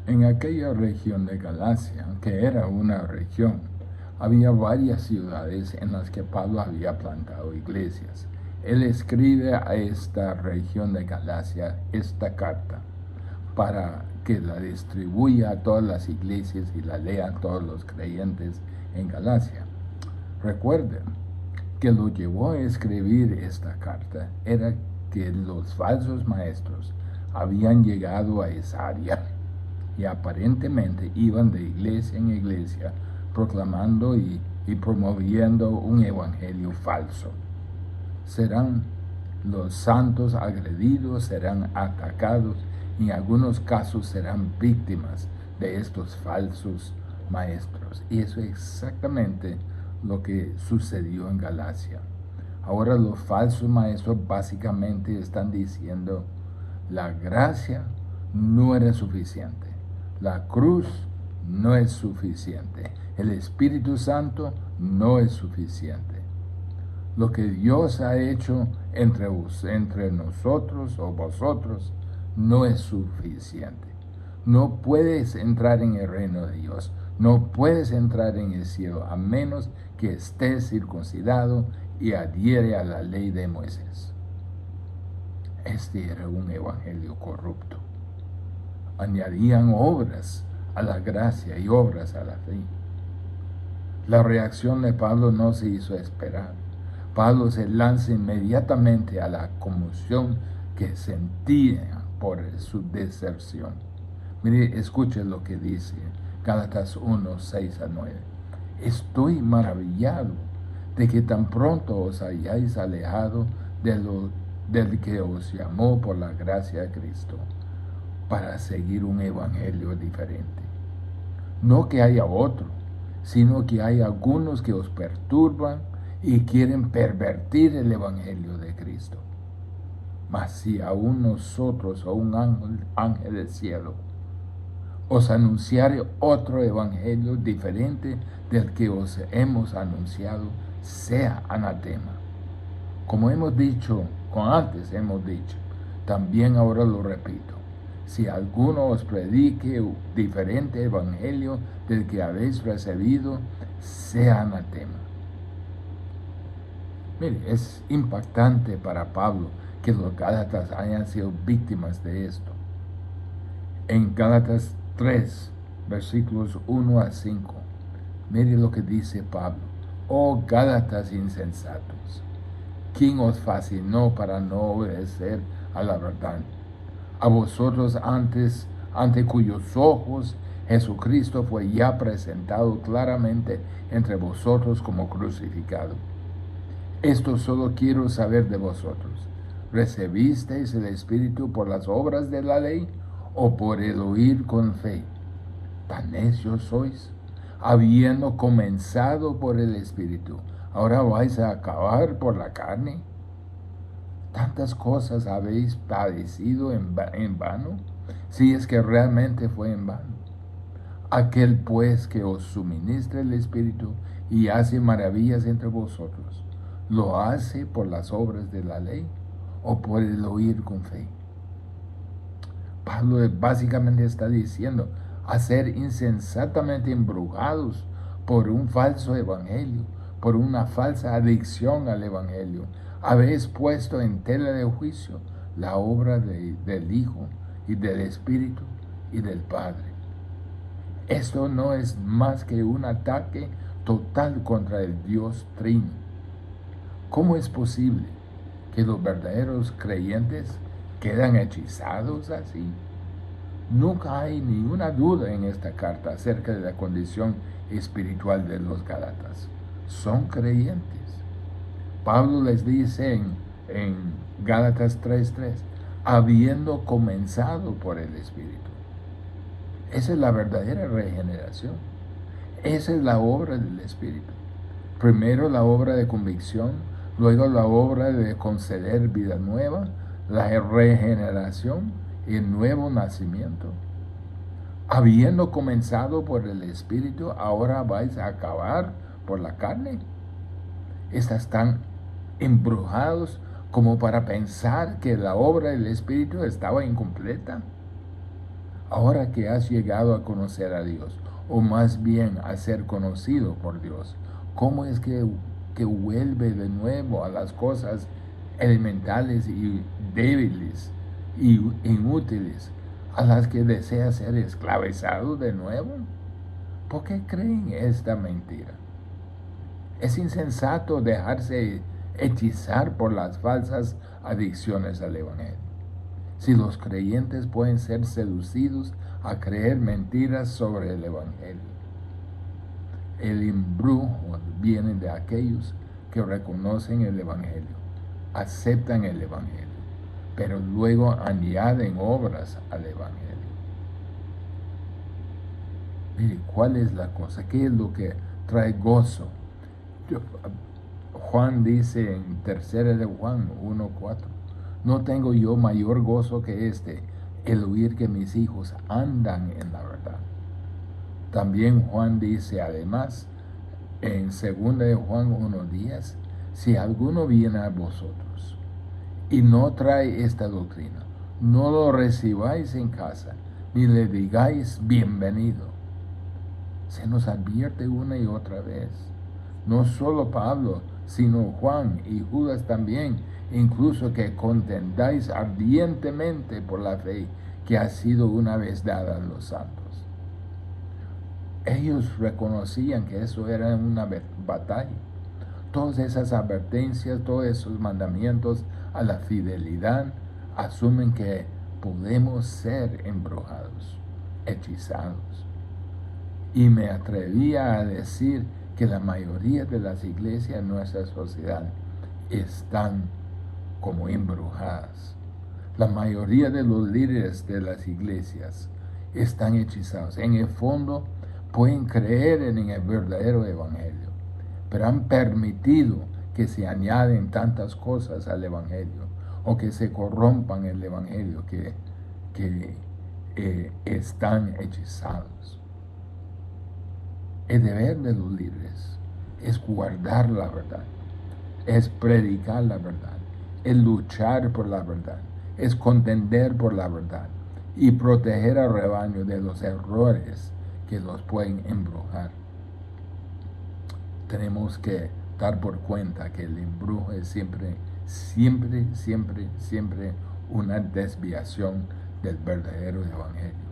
En aquella región de Galacia, que era una región, había varias ciudades en las que Pablo había plantado iglesias. Él escribe a esta región de Galacia esta carta para que la distribuya a todas las iglesias y la lean todos los creyentes en Galacia. Recuerden que lo llevó a escribir esta carta era que los falsos maestros habían llegado a esa área y aparentemente iban de iglesia en iglesia proclamando y promoviendo un evangelio falso. Serán los santos agredidos, serán atacados y en algunos casos serán víctimas de estos falsos maestros. Y eso es exactamente lo que sucedió en Galacia. Ahora los falsos maestros básicamente están diciendo la gracia no era suficiente, la cruz no es suficiente, el Espíritu Santo no es suficiente. Lo que Dios ha hecho entre nosotros o vosotros no es suficiente. No puedes entrar en el reino de Dios, no puedes entrar en el cielo a menos que estés circuncidado y adhiere a la ley de Moisés. Este era un evangelio corrupto. Añadían obras a la gracia y obras a la fe. La reacción de Pablo no se hizo esperar. Pablo se lanza inmediatamente a la conmoción que sentía por su deserción. Mire, escuche lo que dice Gálatas 1, 6 a 9. Estoy maravillado de que tan pronto os hayáis alejado del que os llamó por la gracia de Cristo para seguir un evangelio diferente. No que haya otro, sino que hay algunos que os perturban y quieren pervertir el evangelio de Cristo. Mas si aún nosotros o un ángel del cielo os anunciare otro evangelio diferente del que os hemos anunciado, sea anatema. Como antes hemos dicho, también ahora lo repito. Si alguno os predique diferente evangelio del que habéis recibido, sea anatema. Mire, es impactante para Pablo que los Gálatas hayan sido víctimas de esto. En Gálatas 3, versículos 1 a 5, mire lo que dice Pablo. Oh Gálatas insensatos, ¿quién os fascinó para no obedecer a la verdad? A vosotros ante cuyos ojos Jesucristo fue ya presentado claramente entre vosotros como crucificado. Esto solo quiero saber de vosotros. ¿Recibisteis el Espíritu por las obras de la ley o por el oír con fe? ¿Tan necios sois? Habiendo comenzado por el Espíritu, ¿ahora vais a acabar por la carne? ¿Tantas cosas habéis padecido en vano? Si es que realmente fue en vano. Aquel pues que os suministra el Espíritu y hace maravillas entre vosotros, ¿lo hace por las obras de la ley o por el oír con fe? Pablo básicamente está diciendo a ser insensatamente embrujados por un falso evangelio, por una falsa adicción al evangelio. Habéis puesto en tela de juicio la obra del Hijo y del Espíritu y del Padre. Esto no es más que un ataque total contra el Dios Trino. ¿Cómo es posible que los verdaderos creyentes quedan hechizados así? Nunca hay ninguna duda en esta carta acerca de la condición espiritual de los Gálatas. Son creyentes. Pablo les dice en Gálatas 3:3, habiendo comenzado por el Espíritu. Esa es la verdadera regeneración. Esa es la obra del Espíritu. Primero la obra de convicción, luego la obra de conceder vida nueva, la regeneración y el nuevo nacimiento. Habiendo comenzado por el Espíritu, ahora vais a acabar por la carne. Estas tan embrujados como para pensar que la obra del Espíritu estaba incompleta. Ahora que has llegado a conocer a Dios, o más bien a ser conocido por Dios, ¿cómo es que vuelve de nuevo a las cosas elementales y débiles y inútiles, a las que desea ser esclavizado de nuevo? ¿Por qué creen esta mentira? Es insensato dejarse hechizar por las falsas adicciones al Evangelio. Si los creyentes pueden ser seducidos a creer mentiras sobre el Evangelio, el embrujo viene de aquellos que reconocen el Evangelio, aceptan el Evangelio, pero luego añaden obras al Evangelio. Mire, ¿cuál es la cosa? ¿Qué es lo que trae gozo? Juan dice en 3 de Juan 1:4, no tengo yo mayor gozo que este, el oír que mis hijos andan en la verdad. También Juan dice además en 2 de Juan 1:10, si alguno viene a vosotros y no trae esta doctrina, no lo recibáis en casa, ni le digáis bienvenido. Se nos advierte una y otra vez. No solo Pablo, sino Juan y Judas también, incluso que contendáis ardientemente por la fe que ha sido una vez dada a los santos. Ellos reconocían que eso era una batalla. Todas esas advertencias, todos esos mandamientos a la fidelidad, asumen que podemos ser embrujados, hechizados. Y me atrevía a decir que la mayoría de las iglesias en nuestra sociedad están como embrujadas. La mayoría de los líderes de las iglesias están hechizados. En el fondo pueden creer en el verdadero evangelio, pero han permitido que se añaden tantas cosas al evangelio o que se corrompan el evangelio que están hechizados. El deber de los líderes es guardar la verdad, es predicar la verdad, es luchar por la verdad, es contender por la verdad y proteger al rebaño de los errores que los pueden embrujar. Tenemos que dar por cuenta que el embrujo es siempre una desviación del verdadero evangelio.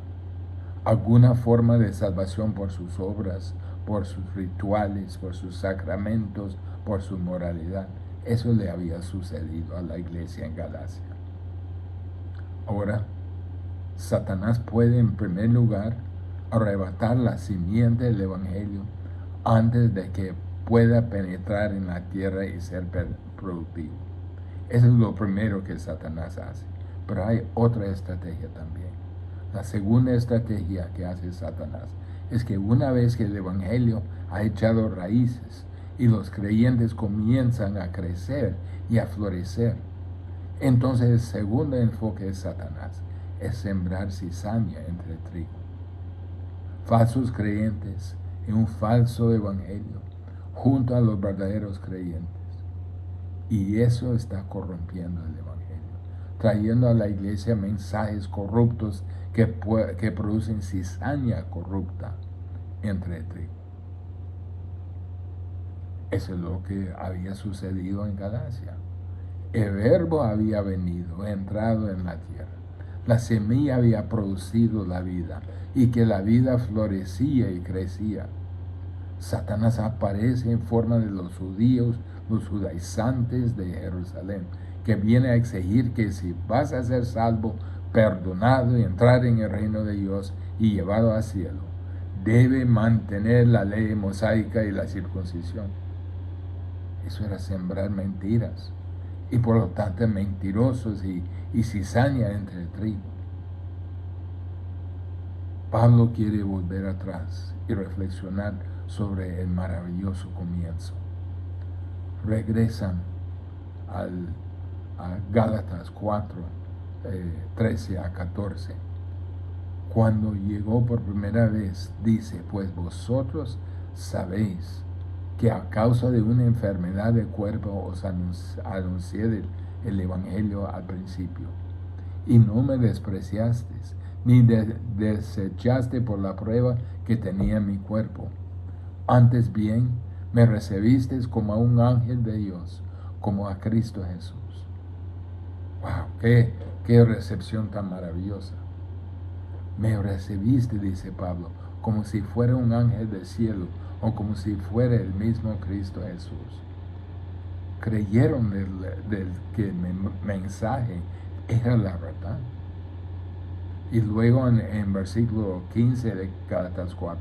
Alguna forma de salvación por sus obras, por sus rituales, por sus sacramentos, por su moralidad. Eso le había sucedido a la iglesia en Galacia. Ahora, Satanás puede en primer lugar arrebatar la simiente del evangelio antes de que pueda penetrar en la tierra y ser productivo. Eso es lo primero que Satanás hace. Pero hay otra estrategia también. La segunda estrategia que hace Satanás es que una vez que el evangelio ha echado raíces y los creyentes comienzan a crecer y a florecer, entonces el segundo enfoque de Satanás es sembrar cizaña entre el trigo. Falsos creyentes en un falso evangelio junto a los verdaderos creyentes. Y eso está corrompiendo el evangelio, trayendo a la iglesia mensajes corruptos que producen cizaña corrupta entre el trigo. Eso es lo que había sucedido en Galacia. El verbo había venido, entrado en la tierra. La semilla había producido la vida y que la vida florecía y crecía. Satanás aparece en forma de los judíos, los judaizantes de Jerusalén, que viene a exigir que si vas a ser salvo, perdonado y entrar en el reino de Dios y llevado al cielo, debe mantener la ley mosaica y la circuncisión. Eso era sembrar mentiras y por lo tanto mentirosos y cizaña entre el trigo. Pablo quiere volver atrás y reflexionar sobre el maravilloso comienzo. Regresan a Gálatas 4, 13 a 14. Cuando llegó por primera vez, dice, pues vosotros sabéis que a causa de una enfermedad de cuerpo os anuncié el evangelio al principio. y no me despreciaste, ni desechaste por la prueba que tenía en mi cuerpo. Antes bien, me recibiste como a un ángel de Dios, como a Cristo Jesús. ¡Wow! ¡Qué recepción tan maravillosa! Me recibiste, dice Pablo, como si fuera un ángel del cielo o como si fuera el mismo Cristo Jesús. Creyeron que mi mensaje era la verdad. Y luego en versículo 15 de Gálatas 4,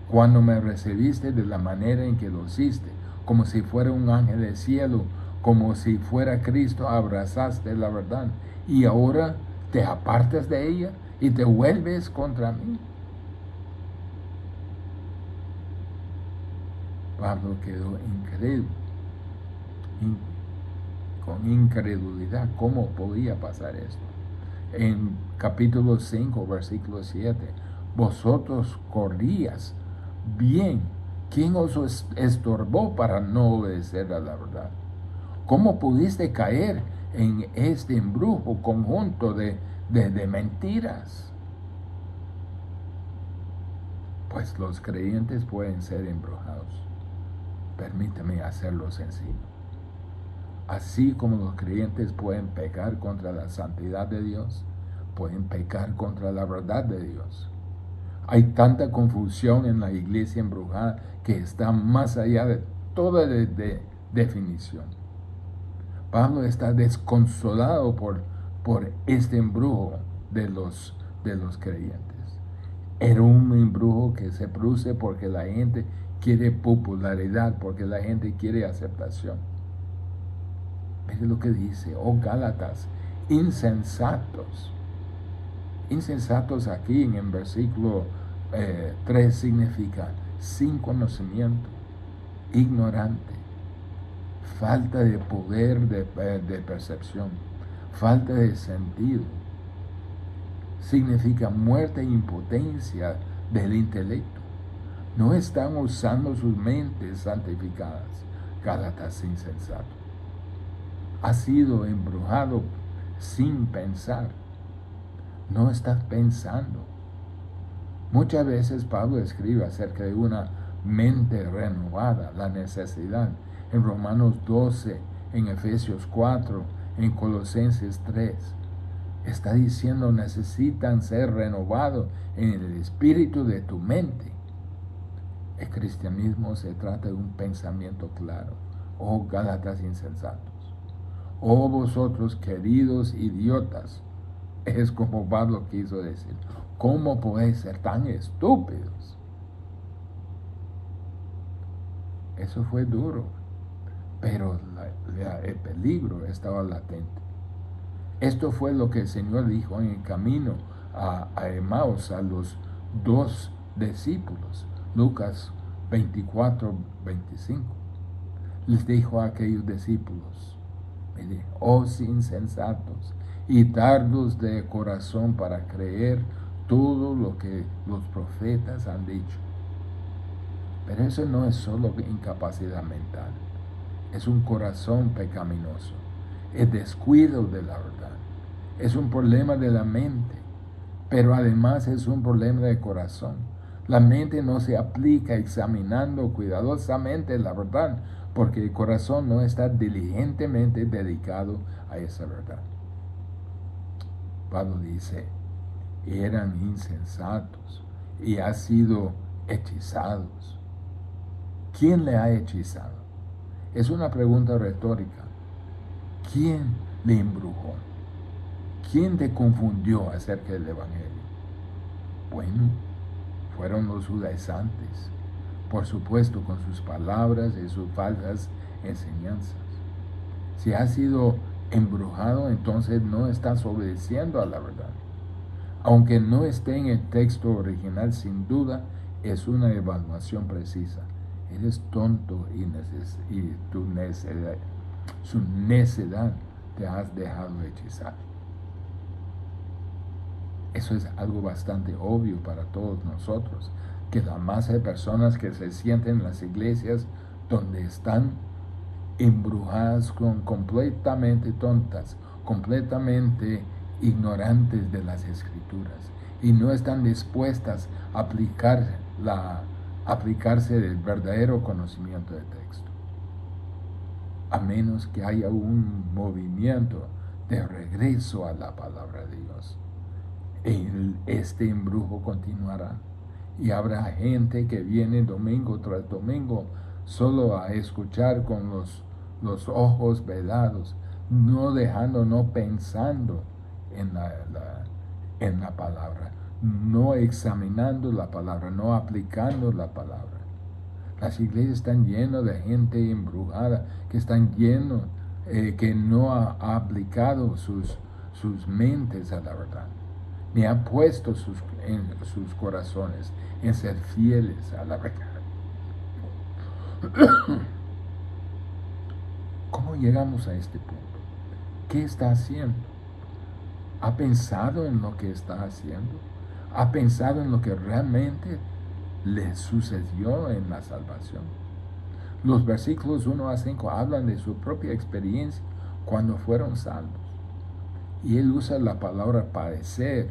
cuando me recibiste de la manera en que lo hiciste, como si fuera un ángel del cielo, como si fuera Cristo, abrazaste la verdad, y ahora te apartas de ella y te vuelves contra mí. Pablo quedó incrédulo, con incredulidad. ¿Cómo podía pasar esto? En capítulo 5, versículo 7, vosotros corrías bien. ¿Quién os estorbó para no obedecer a la verdad? ¿Cómo pudiste caer en este embrujo conjunto de mentiras? Pues los creyentes pueden ser embrujados. Permítame hacerlo sencillo. Así como los creyentes pueden pecar contra la santidad de Dios, pueden pecar contra la verdad de Dios. Hay tanta confusión en la iglesia embrujada que está más allá de toda definición. Pablo está desconsolado por este embrujo de los creyentes. Era un embrujo que se produce porque la gente quiere popularidad, porque la gente quiere aceptación. Mire lo que dice: oh Gálatas, insensatos. Insensatos aquí en el versículo 3 significa sin conocimiento, ignorante, falta de poder de percepción, falta de sentido. Significa muerte e impotencia del intelecto. No están usando sus mentes santificadas. Gálatas insensato. Ha sido embrujado sin pensar. No estás pensando. Muchas veces Pablo escribe acerca de una mente renovada, la necesidad. En Romanos 12, en Efesios 4, en Colosenses 3. Está diciendo: necesitan ser renovados en el espíritu de tu mente. El cristianismo se trata de un pensamiento claro. Oh Gálatas insensatos. Oh vosotros queridos idiotas. Es como Pablo quiso decir. ¿Cómo podéis ser tan estúpidos? Eso fue duro, pero el peligro estaba latente. Esto fue lo que el Señor dijo en el camino a Emaús a los dos discípulos. Lucas 24, 25. Les dijo a aquellos discípulos: mire, oh insensatos y tardos de corazón para creer todo lo que los profetas han dicho. Pero eso no es solo incapacidad mental, es un corazón pecaminoso, es descuido de la verdad, es un problema de la mente, pero además es un problema de corazón. La mente no se aplica examinando cuidadosamente la verdad, porque el corazón no está diligentemente dedicado a esa verdad. Pablo dice: eran insensatos y han sido hechizados. ¿Quién le ha hechizado? Es una pregunta retórica. ¿Quién le embrujó? ¿Quién te confundió acerca del Evangelio? Bueno, fueron los judaizantes, por supuesto, con sus palabras y sus falsas enseñanzas. Si has sido embrujado, entonces no estás obedeciendo a la verdad. Aunque no esté en el texto original, sin duda es una evaluación precisa. Eres tonto y su necedad te has dejado hechizar. Eso es algo bastante obvio para todos nosotros, que la masa de personas que se sienten en las iglesias donde están embrujadas, completamente tontas, completamente ignorantes de las Escrituras y no están dispuestas a aplicarse del verdadero conocimiento del texto. A menos que haya un movimiento de regreso a la palabra de Dios. Este embrujo continuará y habrá gente que viene domingo tras domingo solo a escuchar con los ojos velados, no dejando, no pensando en la palabra, no examinando la palabra, no aplicando la palabra. Las iglesias están llenas de gente embrujada, que están llenos, que no ha aplicado sus mentes a la verdad, ni ha puesto en sus corazones en ser fieles a la verdad. ¿Cómo llegamos a este punto? ¿Qué está haciendo? ¿Ha pensado en lo que está haciendo? ¿Ha pensado en lo que realmente le sucedió en la salvación? Los versículos 1 a 5 hablan de su propia experiencia cuando fueron salvos. Y él usa la palabra padecer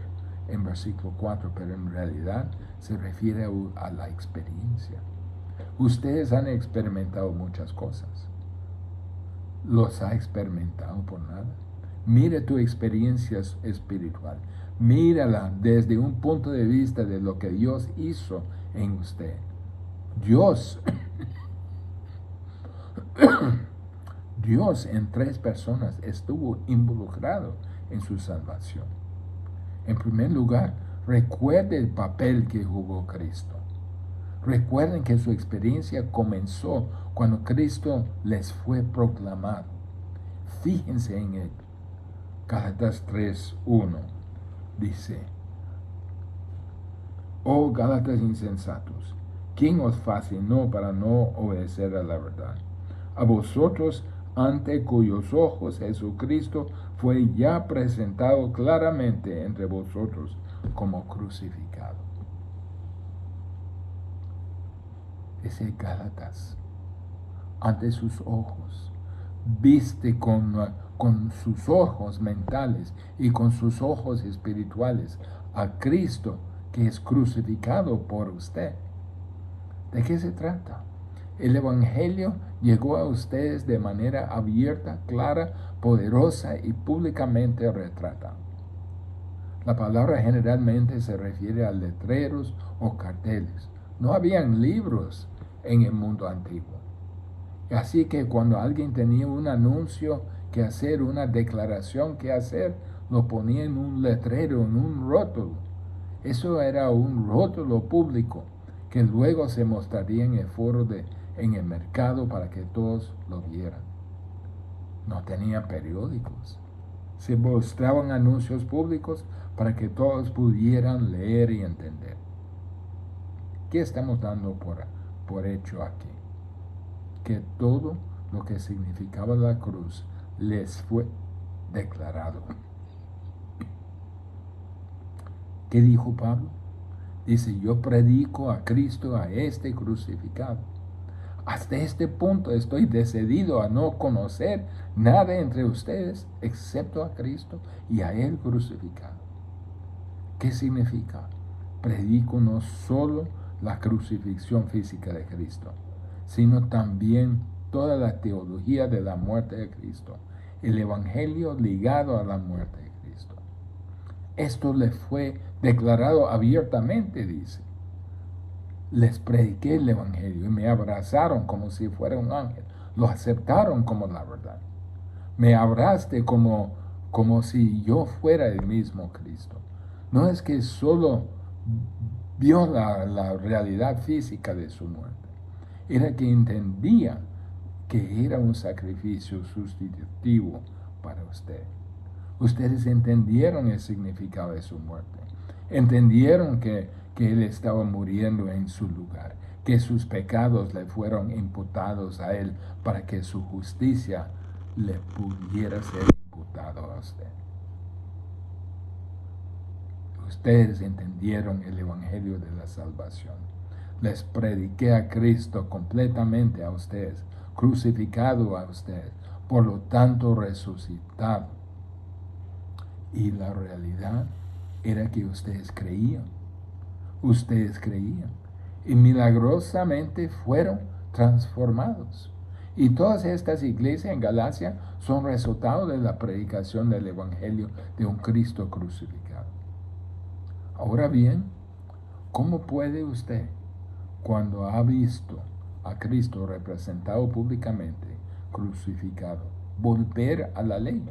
en versículo 4, pero en realidad se refiere a la experiencia. Ustedes han experimentado muchas cosas. ¿Los ha experimentado por nada? Mire tu experiencia espiritual. Mírala desde un punto de vista de lo que Dios hizo en usted. Dios en 3 personas estuvo involucrado en su salvación. En primer lugar, recuerde el papel que jugó Cristo. Recuerden que su experiencia comenzó cuando Cristo les fue proclamado. Fíjense en él. Gálatas 3:1 dice: Oh Gálatas insensatos, ¿quién os fascinó para no obedecer a la verdad? A vosotros, ante cuyos ojos Jesucristo fue ya presentado claramente entre vosotros como crucificado. Ese Gálatas, ante sus ojos, viste con sus ojos mentales y con sus ojos espirituales a Cristo que es crucificado por usted. ¿De qué se trata? El Evangelio llegó a ustedes de manera abierta, clara, poderosa y públicamente retratada. La palabra generalmente se refiere a letreros o carteles. No habían libros en el mundo antiguo. Así que cuando alguien tenía un anuncio que hacer, una declaración que hacer, lo ponía en un letrero, en un rótulo. Eso era un rótulo público que luego se mostraría en el foro en el mercado para que todos lo vieran. No tenían periódicos. Se mostraban anuncios públicos para que todos pudieran leer y entender. ¿Qué estamos dando por hecho aquí? Que todo lo que significaba la cruz les fue declarado. ¿Qué dijo Pablo? Dice: yo predico a Cristo, a este crucificado. Hasta este punto estoy decidido a no conocer nada entre ustedes excepto a Cristo y a Él crucificado. ¿Qué significa? Predico no solo la crucifixión física de Cristo, sino también toda la teología de la muerte de Cristo, el evangelio ligado a la muerte de Cristo. Esto les fue declarado abiertamente, dice. Les prediqué el evangelio y me abrazaron como si fuera un ángel. Lo aceptaron como la verdad. Me abrazaste como si yo fuera el mismo Cristo. No es que solo vio la realidad física de su muerte. Era que entendía que era un sacrificio sustitutivo para usted. Ustedes entendieron el significado de su muerte. Entendieron que Él estaba muriendo en su lugar, que sus pecados le fueron imputados a Él para que su justicia le pudiera ser imputado a usted. Ustedes entendieron el evangelio de la salvación. Les prediqué a Cristo completamente a ustedes, crucificado a ustedes, por lo tanto resucitado. Y la realidad era que ustedes creían. Ustedes creían. Y milagrosamente fueron transformados. Y todas estas iglesias en Galacia son resultado de la predicación del Evangelio de un Cristo crucificado. Ahora bien, ¿cómo puede usted, cuando ha visto a Cristo representado públicamente, crucificado, volver a la ley?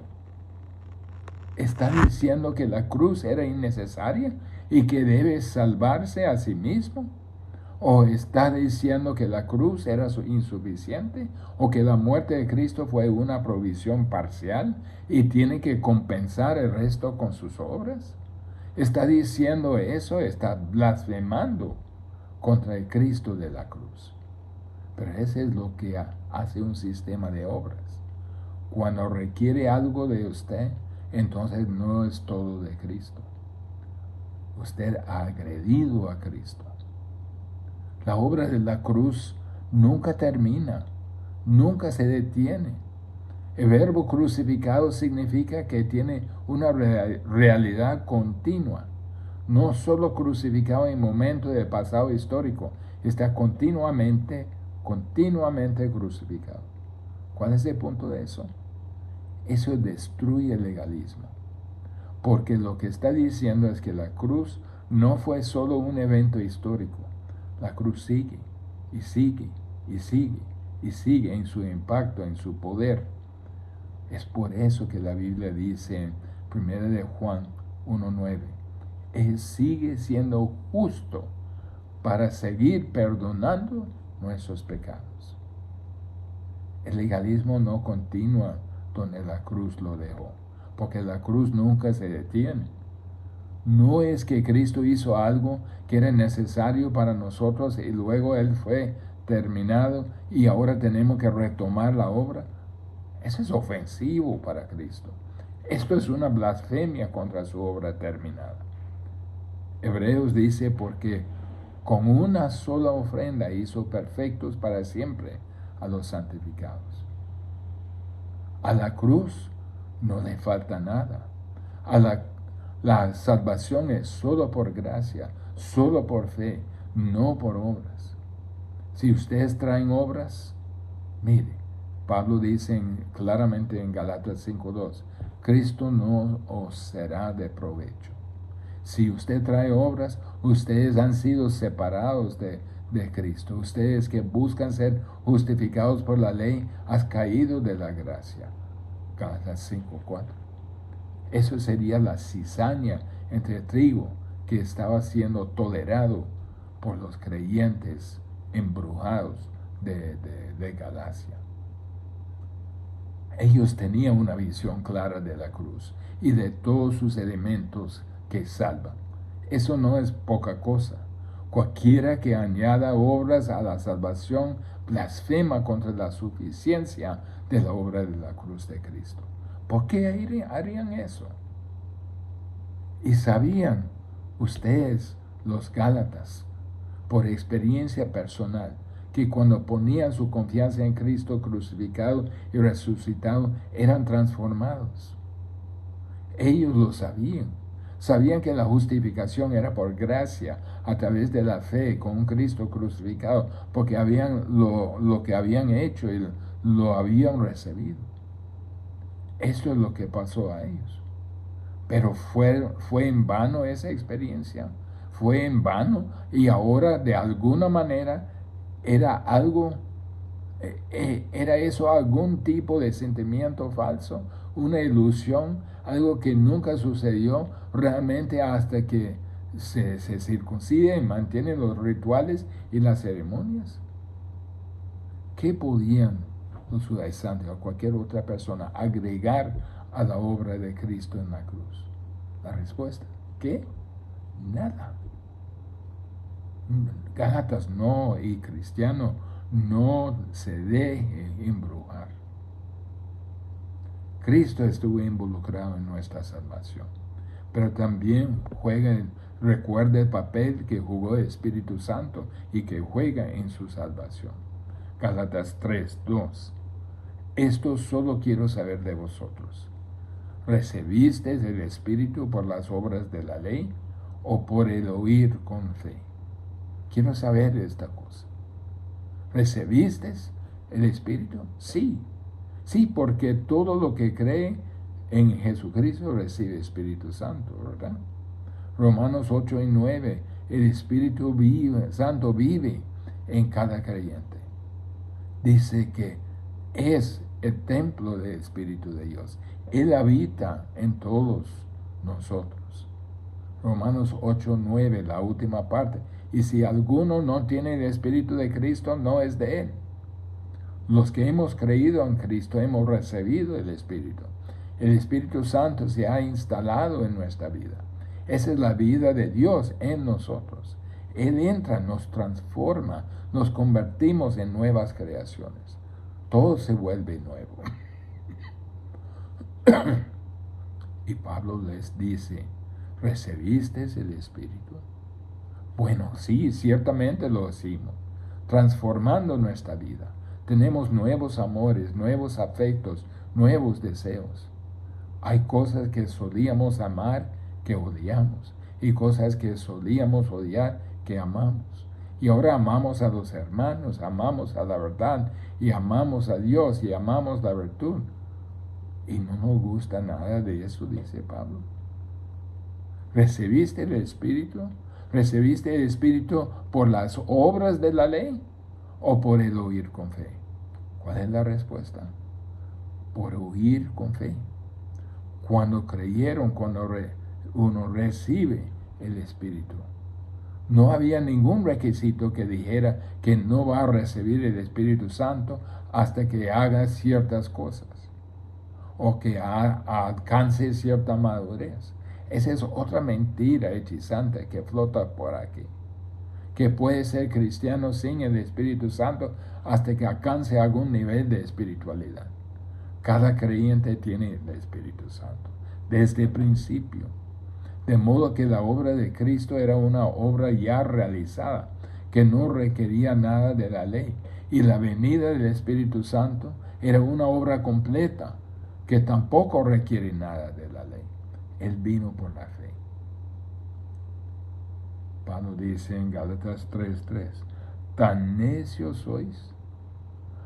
¿Está diciendo que la cruz era innecesaria y que debe salvarse a sí mismo? ¿O está diciendo que la cruz era insuficiente? ¿O que la muerte de Cristo fue una provisión parcial y tiene que compensar el resto con sus obras? Está diciendo eso, está blasfemando contra el Cristo de la cruz. Pero eso es lo que hace un sistema de obras. Cuando requiere algo de usted, entonces no es todo de Cristo. Usted ha agredido a Cristo. La obra de la cruz nunca termina, nunca se detiene. El verbo crucificado significa que tiene una realidad continua. No solo crucificado en momentos del pasado histórico, está continuamente crucificado. ¿Cuál es el punto de eso? Eso destruye el legalismo. Porque lo que está diciendo es que la cruz no fue solo un evento histórico. La cruz sigue y sigue y sigue y sigue en su impacto, en su poder. Es por eso que la Biblia dice en 1 de Juan 1:9, Él sigue siendo justo para seguir perdonando nuestros pecados. El legalismo no continúa donde la cruz lo dejó, porque la cruz nunca se detiene. No es que Cristo hizo algo que era necesario para nosotros y luego Él fue terminado y ahora tenemos que retomar la obra. Eso es ofensivo para Cristo. Esto es una blasfemia contra su obra terminada. Hebreos dice, porque con una sola ofrenda hizo perfectos para siempre a los santificados. A la cruz no le falta nada. La salvación es solo por gracia, solo por fe, no por obras. Si ustedes traen obras, mire, Pablo dice claramente en Galatas 5:2, Cristo no os será de provecho. Si usted trae obras, ustedes han sido separados de Cristo. Ustedes que buscan ser justificados por la ley, han caído de la gracia. Gálatas 5:4. Eso sería la cizaña entre trigo que estaba siendo tolerado por los creyentes embrujados de Galacia. Ellos tenían una visión clara de la cruz y de todos sus elementos que salvan. Eso no es poca cosa. Cualquiera que añada obras a la salvación blasfema contra la suficiencia de la obra de la cruz de Cristo. ¿Por qué harían eso? Y sabían ustedes, los Gálatas, por experiencia personal, que cuando ponían su confianza en Cristo crucificado y resucitado, eran transformados. Ellos lo sabían. Sabían que la justificación era por gracia, a través de la fe con un Cristo crucificado, porque habían lo que habían hecho y lo habían recibido. Esto es lo que pasó a ellos. Pero fue en vano esa experiencia. Fue en vano y ahora de alguna manera era eso algún tipo de sentimiento falso, una ilusión, algo que nunca sucedió realmente hasta que se circunciden y mantienen los rituales y las ceremonias. ¿Qué podían los judaizantes o cualquier otra persona agregar a la obra de Cristo en la cruz? La respuesta, ¿qué? Nada. Gálatas no, y cristiano, no se deje embrujar. Cristo estuvo involucrado en nuestra salvación, pero también recuerda el papel que jugó el Espíritu Santo y que juega en su salvación. Gálatas 3:2. Esto solo quiero saber de vosotros. ¿Recibiste el Espíritu por las obras de la ley o por el oír con fe? Quiero saber esta cosa. ¿Recibiste el Espíritu? Sí. Sí, porque todo lo que cree en Jesucristo recibe Espíritu Santo, ¿verdad? Romanos 8 y 9, el Espíritu Santo vive en cada creyente. Dice que es el templo del Espíritu de Dios. Él habita en todos nosotros. Romanos 8, 9, la última parte. Y si alguno no tiene el Espíritu de Cristo, no es de Él. Los que hemos creído en Cristo hemos recibido el Espíritu. El Espíritu Santo se ha instalado en nuestra vida. Esa es la vida de Dios en nosotros. Él entra, nos transforma, nos convertimos en nuevas creaciones. Todo se vuelve nuevo. Y Pablo les dice, ¿recibiste el Espíritu? Bueno, sí, ciertamente lo hicimos, transformando nuestra vida. Tenemos nuevos amores, nuevos afectos, nuevos deseos. Hay cosas que solíamos amar que odiamos y cosas que solíamos odiar que amamos. Y ahora amamos a los hermanos, amamos a la verdad y amamos a Dios y amamos la virtud. Y no nos gusta nada de eso, dice Pablo. ¿Recibiste el Espíritu? ¿Recibiste el Espíritu por las obras de la ley o por el oír con fe? ¿Cuál es la respuesta? Por oír con fe. Cuando creyeron, cuando uno recibe el Espíritu. No había ningún requisito que dijera que no va a recibir el Espíritu Santo hasta que haga ciertas cosas o que alcance cierta madurez. Esa es otra mentira hechizante que flota por aquí. Que puede ser cristiano sin el Espíritu Santo hasta que alcance algún nivel de espiritualidad. Cada creyente tiene el Espíritu Santo desde el principio. De modo que la obra de Cristo era una obra ya realizada, que no requería nada de la ley. Y la venida del Espíritu Santo era una obra completa, que tampoco requiere nada de la ley. Él vino por la fe. Pablo dice en Gálatas 3:3, ¿tan necios sois?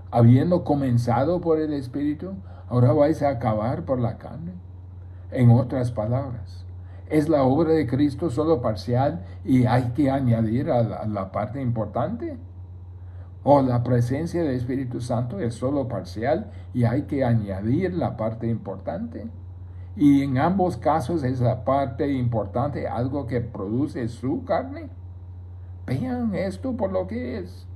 Habiendo comenzado por el Espíritu, ahora vais a acabar por la carne. En otras palabras, ¿es la obra de Cristo solo parcial y hay que añadir a la parte importante? ¿O la presencia del Espíritu Santo es solo parcial y hay que añadir la parte importante? Y en ambos casos es la parte importante algo que produce su carne. Vean esto por lo que es.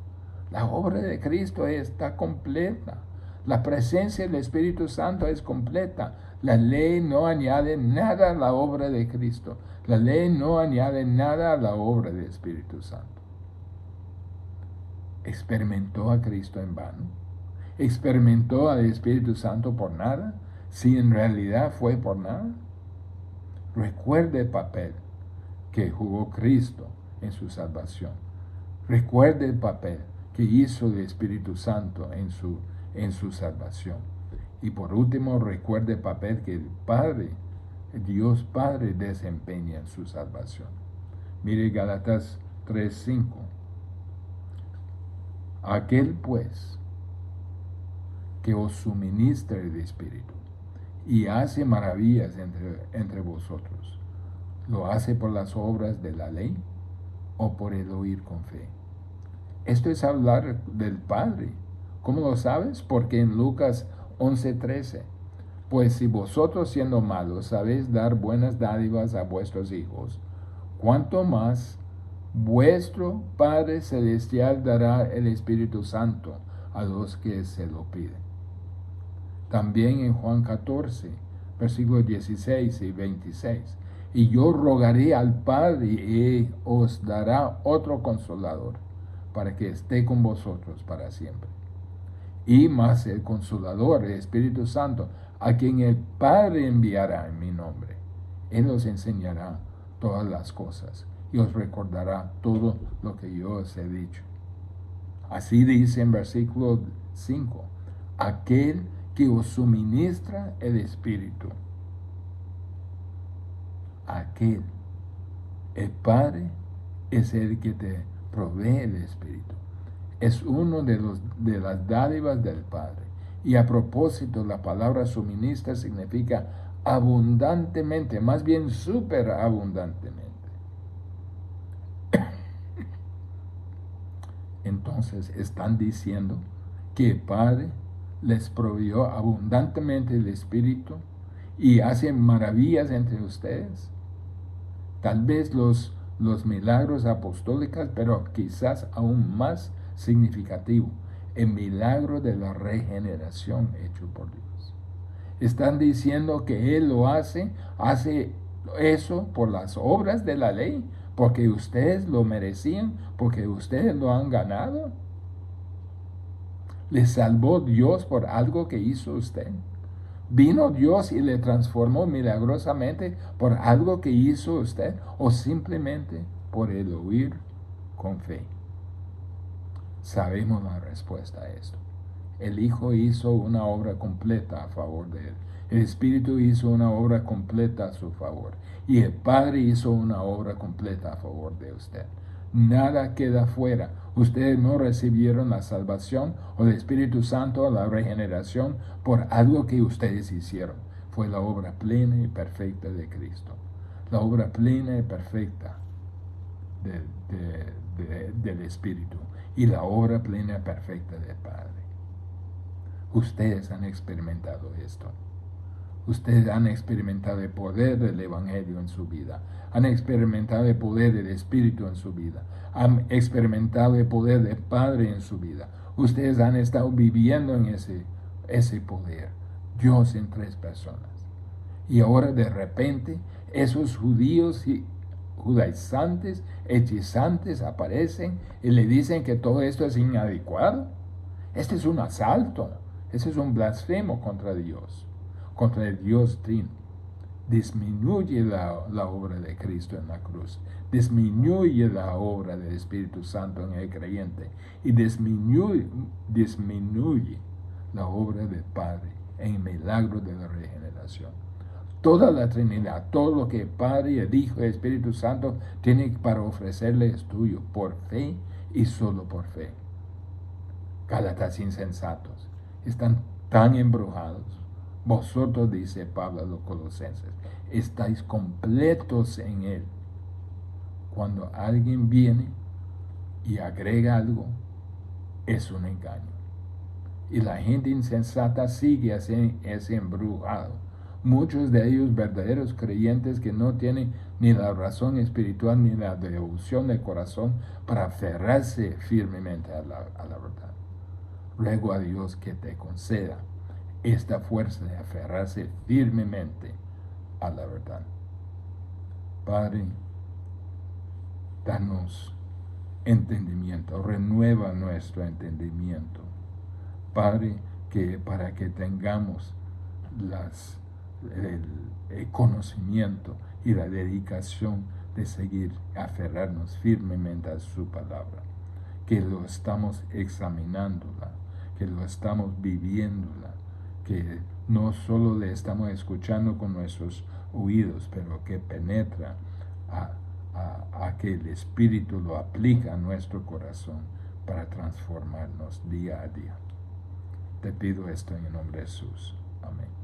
La obra de Cristo está completa. La presencia del Espíritu Santo es completa. La ley no añade nada a la obra de Cristo. La ley no añade nada a la obra del Espíritu Santo. ¿Experimentó a Cristo en vano? ¿Experimentó al Espíritu Santo por nada? Si en realidad fue por nada. Recuerde el papel que jugó Cristo en su salvación. Recuerde el papel que hizo el Espíritu Santo en su salvación. Y por último, recuerde el papel que el Padre, Dios Padre, desempeña en su salvación. Mire Gálatas 3:5. Aquel pues que os suministra el Espíritu y hace maravillas entre vosotros, ¿lo hace por las obras de la ley o por el oír con fe? Esto es hablar del Padre. ¿Cómo lo sabes? Porque en Lucas 11:13, pues si vosotros siendo malos sabéis dar buenas dádivas a vuestros hijos, ¿cuánto más vuestro Padre Celestial dará el Espíritu Santo a los que se lo piden? También en Juan 14, versículos 16 y 26. Y yo rogaré al Padre y os dará otro consolador, para que esté con vosotros para siempre. Y más el Consolador, el Espíritu Santo, a quien el Padre enviará en mi nombre. Él os enseñará todas las cosas y os recordará todo lo que yo os he dicho. Así dice en versículo 5, aquel que os suministra el Espíritu. aquel, el Padre, es el que te provee el Espíritu. Es uno de las dádivas del Padre. Y a propósito, la palabra suministra significa abundantemente, más bien superabundantemente. Entonces están diciendo que el Padre les proveyó abundantemente el Espíritu y hace maravillas entre ustedes. Tal vez los milagros apostólicos, pero quizás aún más significativo, el milagro de la regeneración hecho por Dios. Están diciendo que Él lo hace eso por las obras de la ley, porque ustedes lo merecían, porque ustedes lo han ganado. ¿Les salvó Dios por algo que hizo usted? ¿Vino Dios y le transformó milagrosamente por algo que hizo usted o simplemente por el oír con fe? Sabemos la respuesta a esto. El Hijo hizo una obra completa a favor de él. El Espíritu hizo una obra completa a su favor. Y el Padre hizo una obra completa a favor de usted. Nada queda fuera. Ustedes no recibieron la salvación o el Espíritu Santo, la regeneración, por algo que ustedes hicieron. Fue la obra plena y perfecta de Cristo. La obra plena y perfecta del Espíritu. Y la obra plena y perfecta del Padre. Ustedes han experimentado esto. Ustedes han experimentado el poder del Evangelio en su vida. Han experimentado el poder del Espíritu en su vida. Han experimentado el poder del Padre en su vida. Ustedes han estado viviendo en ese poder. Dios en 3 personas. Y ahora de repente esos judíos y judaizantes, hechizantes aparecen y le dicen que todo esto es inadecuado. Este es un asalto. Este es un blasfemo contra Dios, contra el Dios Trino. Disminuye la obra de Cristo en la cruz. Disminuye la obra del Espíritu Santo en el creyente. Y disminuye la obra del Padre en el milagro de la regeneración. Toda la Trinidad, todo lo que el Padre, el Hijo y el Espíritu Santo tienen para ofrecerle es tuyo, por fe y solo por fe. Gálatas insensatos, están tan embrujados. Vosotros, dice Pablo a los Colosenses, estáis completos en Él. Cuando alguien viene y agrega algo, es un engaño. Y la gente insensata sigue ese embrujado. Muchos de ellos verdaderos creyentes que no tienen ni la razón espiritual ni la devoción del corazón para aferrarse firmemente a la verdad. Ruego a Dios que te conceda esta fuerza de aferrarse firmemente a la verdad. Padre, danos entendimiento, renueva nuestro entendimiento. Padre, que para que tengamos el conocimiento y la dedicación de seguir, aferrarnos firmemente a su palabra, que lo estamos examinándola, que lo estamos viviéndola, que no solo le estamos escuchando con nuestros oídos, pero que penetra a que el Espíritu lo aplica a nuestro corazón para transformarnos día a día. Te pido esto en el nombre de Jesús. Amén.